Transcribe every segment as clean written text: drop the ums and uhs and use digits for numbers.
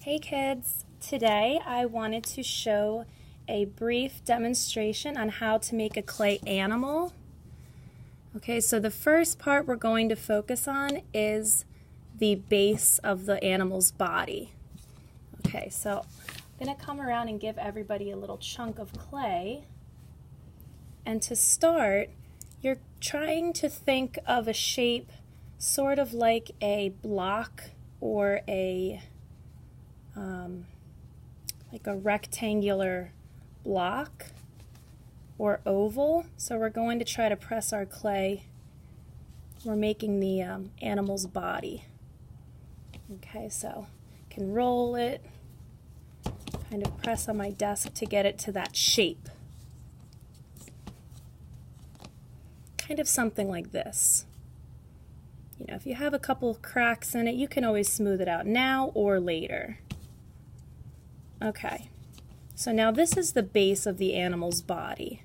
Hey kids, today I wanted to show a brief demonstration on how to make a clay animal. Okay, so the first part we're going to focus on is the base of the animal's body. Okay, so I'm going to come around and give everybody a little chunk of clay. And to start, you're trying to think of a shape sort of like a block or like a rectangular block or oval. So we're going to try to press our clay. We're making the animal's body. Okay, so I can roll it, kind of press on my desk to get it to that shape. Kind of something like this. You know, if you have a couple cracks in it, you can always smooth it out now or later. Okay, so now this is the base of the animal's body.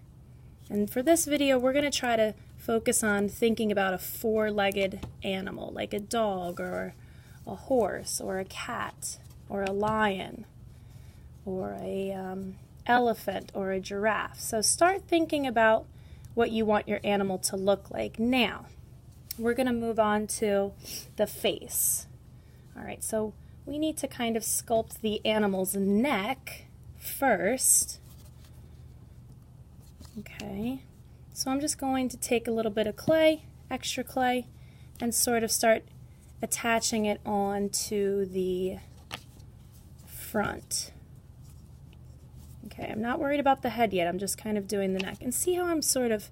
And for this video, we're going to try to focus on thinking about a four-legged animal, like a dog or a horse or a cat or a lion or a elephant or a giraffe. So start thinking about what you want your animal to look like. Now, we're going to move on to the face. All right, so we need to kind of sculpt the animal's neck first. Okay, so I'm just going to take a little bit of clay, extra clay, and sort of start attaching it onto the front. Okay, I'm not worried about the head yet, I'm just kind of doing the neck. And see how I'm sort of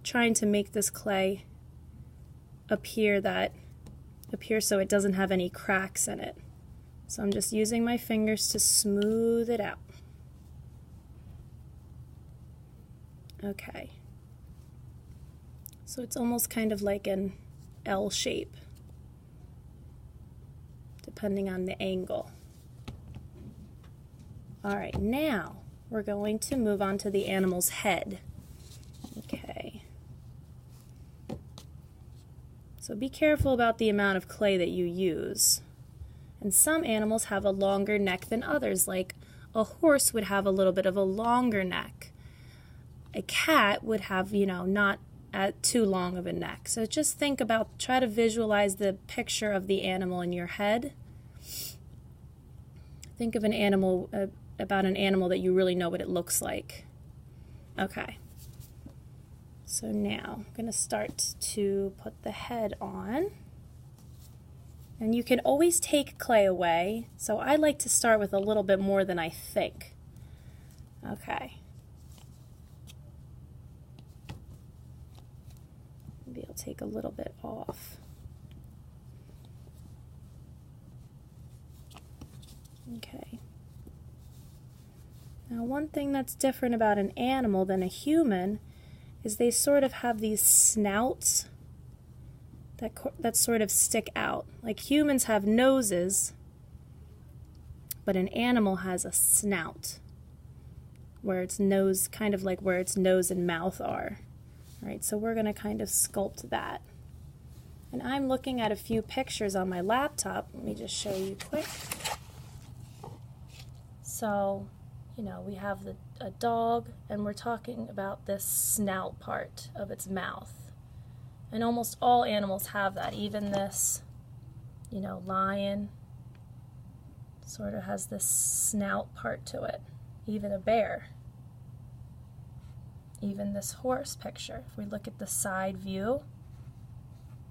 trying to make this clay appear so it doesn't have any cracks in it. So I'm just using my fingers to smooth it out. Okay. So it's almost kind of like an L shape, depending on the angle. All right, now we're going to move on to the animal's head. Okay. So be careful about the amount of clay that you use. And some animals have a longer neck than others, like a horse would have a little bit of a longer neck. A cat would have, not too long of a neck. So just think about, try to visualize the picture of the animal in your head. Think of an animal, about an animal that you really know what it looks like. Okay. So now I'm going to start to put the head on. And you can always take clay away, so I like to start with a little bit more than I think. Okay. Maybe I'll take a little bit off. Okay. Now one thing that's different about an animal than a human is they sort of have these snouts that sort of stick out. Like humans have noses, but an animal has a snout where its nose, kind of like where its nose and mouth are. All right, so we're going to kind of sculpt that. And I'm looking at a few pictures on my laptop. Let me just show you quick. So, we have a dog, and we're talking about this snout part of its mouth. And almost all animals have that. Even this, lion sort of has this snout part to it. Even a bear. Even this horse picture. If we look at the side view,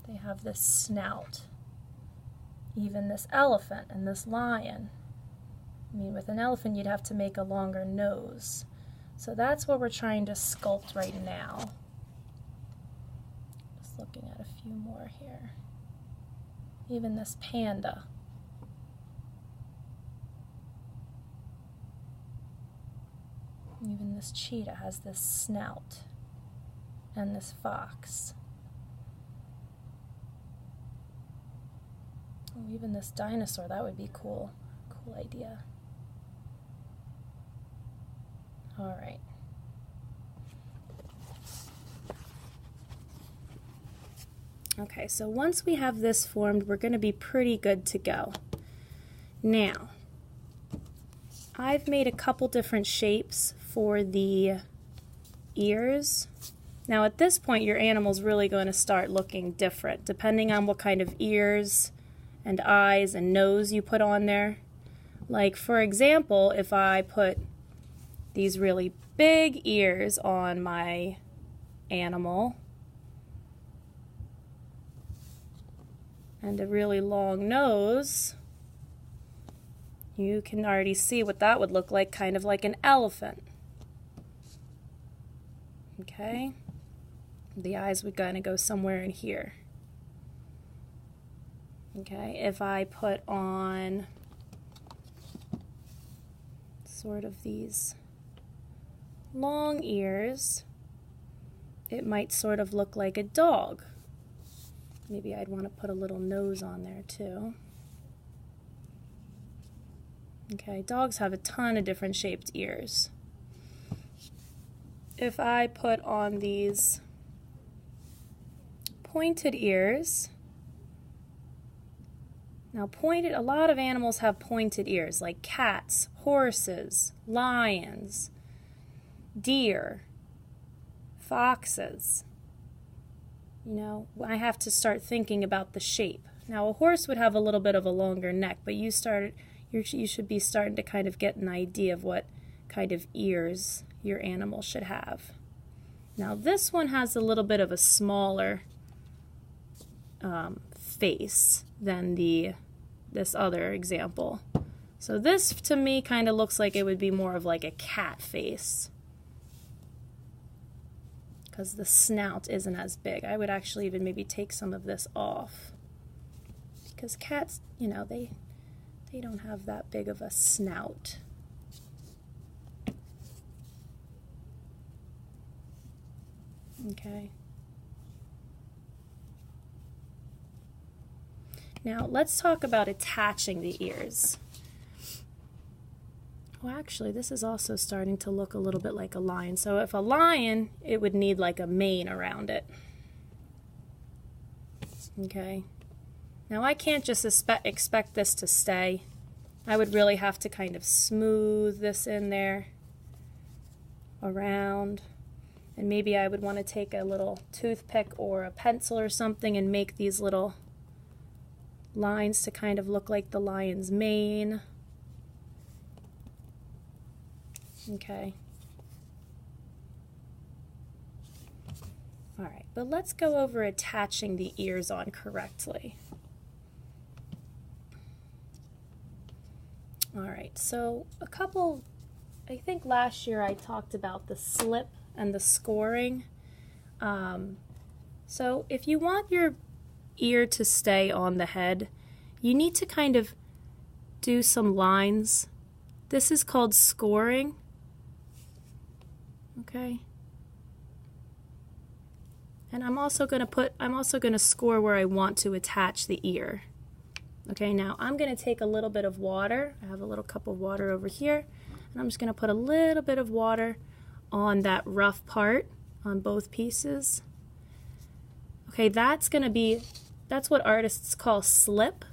they have this snout. Even this elephant and this lion. I mean, with an elephant, you'd have to make a longer nose. So that's what we're trying to sculpt right now. Looking at a few more here. Even this panda. Even this cheetah has this snout. And this fox. Oh, even this dinosaur, that would be cool. Cool idea. All right. Okay, so once we have this formed, we're going to be pretty good to go. Now, I've made a couple different shapes for the ears. Now at this point your animal's really going to start looking different depending on what kind of ears and eyes and nose you put on there. Like for example, if I put these really big ears on my animal and a really long nose, you can already see what that would look like, kind of like an elephant. Okay, the eyes would kind of go somewhere in here. Okay, if I put on sort of these long ears, it might sort of look like a dog. Maybe I'd want to put a little nose on there too. Okay, dogs have a ton of different shaped ears. If I put on these pointed ears, now a lot of animals have pointed ears, like cats, horses, lions, deer, foxes. You know, I have to start thinking about the shape. Now a horse would have a little bit of a longer neck, but you should be starting to kind of get an idea of what kind of ears your animal should have. Now this one has a little bit of a smaller face than this other example. So this to me kind of looks like it would be more of like a cat face, because the snout isn't as big. I would actually even maybe take some of this off, because cats, you know, they don't have that big of a snout. Okay. Now let's talk about attaching the ears. Well, actually, this is also starting to look a little bit like a lion. So if a lion, it would need like a mane around it. Okay. Now I can't just expect this to stay. I would really have to kind of smooth this in there around. And maybe I would want to take a little toothpick or a pencil or something and make these little lines to kind of look like the lion's mane. Okay. All right, but let's go over attaching the ears on correctly. All right, so I think last year I talked about the slip and the scoring. So if you want your ear to stay on the head, you need to kind of do some lines. This is called scoring. Okay. And I'm also going to score where I want to attach the ear. Okay, now I'm going to take a little bit of water. I have a little cup of water over here, and I'm just going to put a little bit of water on that rough part on both pieces. Okay, that's what artists call slip.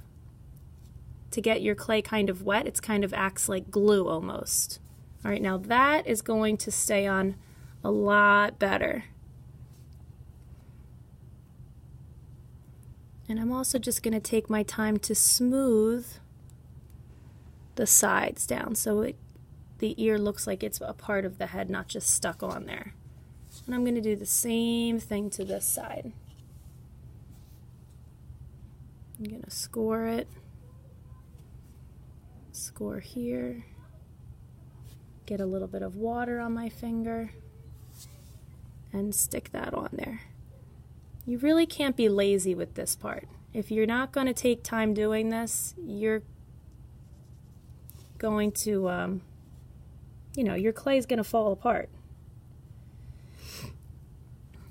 To get your clay kind of wet, it kind of acts like glue almost. All right, now that is going to stay on a lot better. And I'm also just going to take my time to smooth the sides down so the ear looks like it's a part of the head, not just stuck on there. And I'm going to do the same thing to this side. I'm going to score it. Score here. Get a little bit of water on my finger and stick that on there. You really can't be lazy with this part. If you're not going to take time doing this, you're going to, your clay is going to fall apart.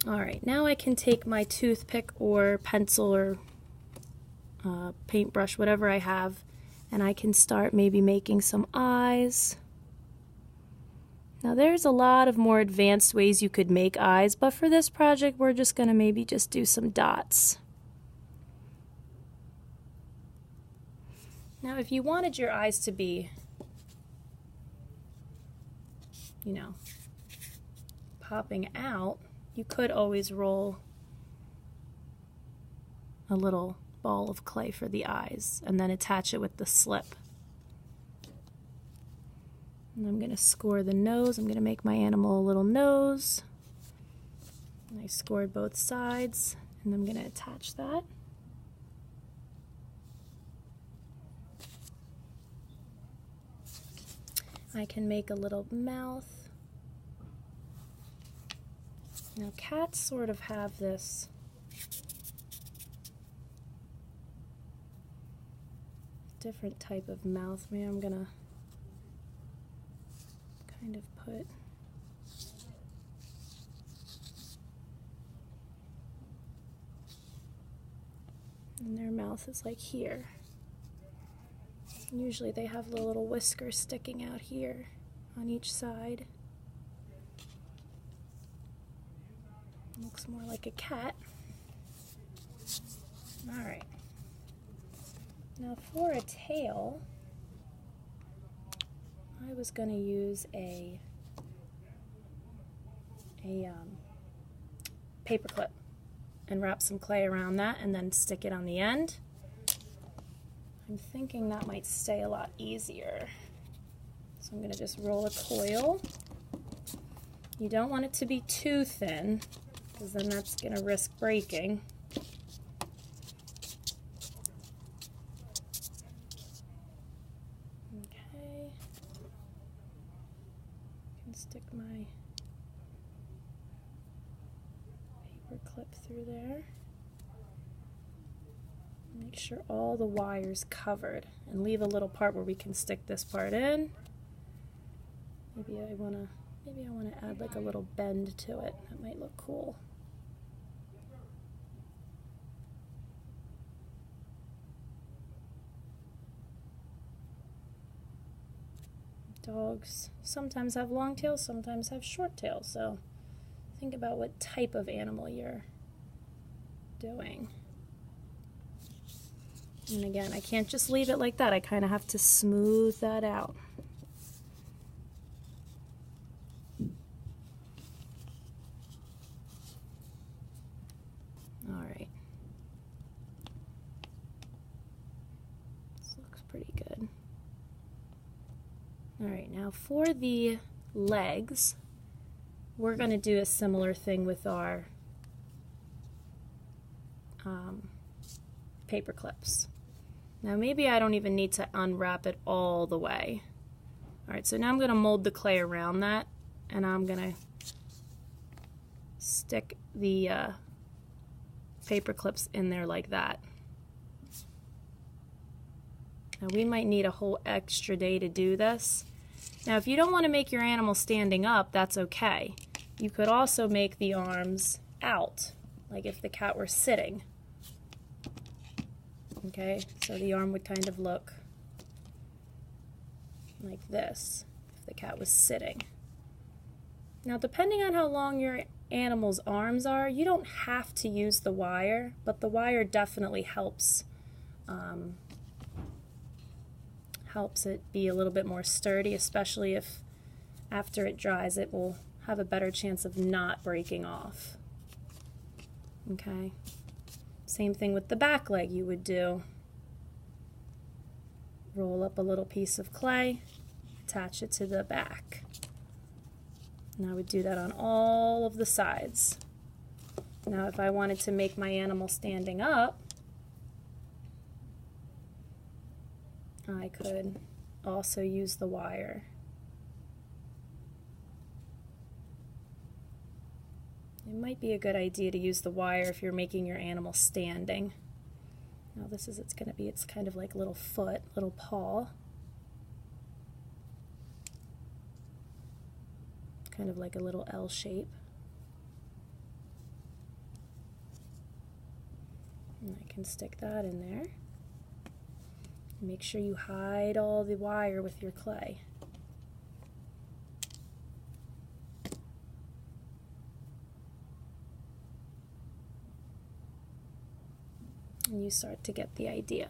All right, now I can take my toothpick or pencil or paintbrush, whatever I have, and I can start maybe making some eyes. Now there's a lot of more advanced ways you could make eyes, but for this project we're just going to maybe just do some dots. Now if you wanted your eyes to be you know, popping out, you could always roll a little ball of clay for the eyes and then attach it with the slip. And I'm going to score the nose. I'm going to make my animal a little nose. And I scored both sides, and I'm going to attach that. I can make a little mouth. Now cats sort of have this different type of mouth. Maybe I'm gonna kind of put and their mouth is like here. Usually they have the little whiskers sticking out here on each side. Looks more like a cat. Alright. Now for a tail, I was going to use a paper clip and wrap some clay around that and then stick it on the end. I'm thinking that might stay a lot easier. So I'm going to just roll a coil. You don't want it to be too thin, because then that's going to risk breaking. Okay. I can stick my paper clip through there. Make sure all the wire's covered and leave a little part where we can stick this part in. Maybe I want to add like a little bend to it. That might look cool. Dogs sometimes have long tails, sometimes have short tails, so think about what type of animal you're doing. And again, I can't just leave it like that. I kind of have to smooth that out. All right. This looks pretty good. All right, now for the legs, we're going to do a similar thing with our paper clips. Now maybe I don't even need to unwrap it all the way. Alright, so now I'm going to mold the clay around that, and I'm going to stick the paper clips in there like that. Now we might need a whole extra day to do this. Now if you don't want to make your animal standing up, that's okay. You could also make the arms out, like if the cat were sitting. Okay, so the arm would kind of look like this if the cat was sitting. Now depending on how long your animal's arms are, you don't have to use the wire, but the wire definitely helps helps it be a little bit more sturdy, especially if after it dries it will have a better chance of not breaking off. Okay. Same thing with the back leg you would do. Roll up a little piece of clay, attach it to the back. And I would do that on all of the sides. Now if I wanted to make my animal standing up, I could also use the wire. It might be a good idea to use the wire if you're making your animal standing. Now this is, it's kind of like little foot, little paw. Kind of like a little L shape. And I can stick that in there. Make sure you hide all the wire with your clay. And you start to get the idea.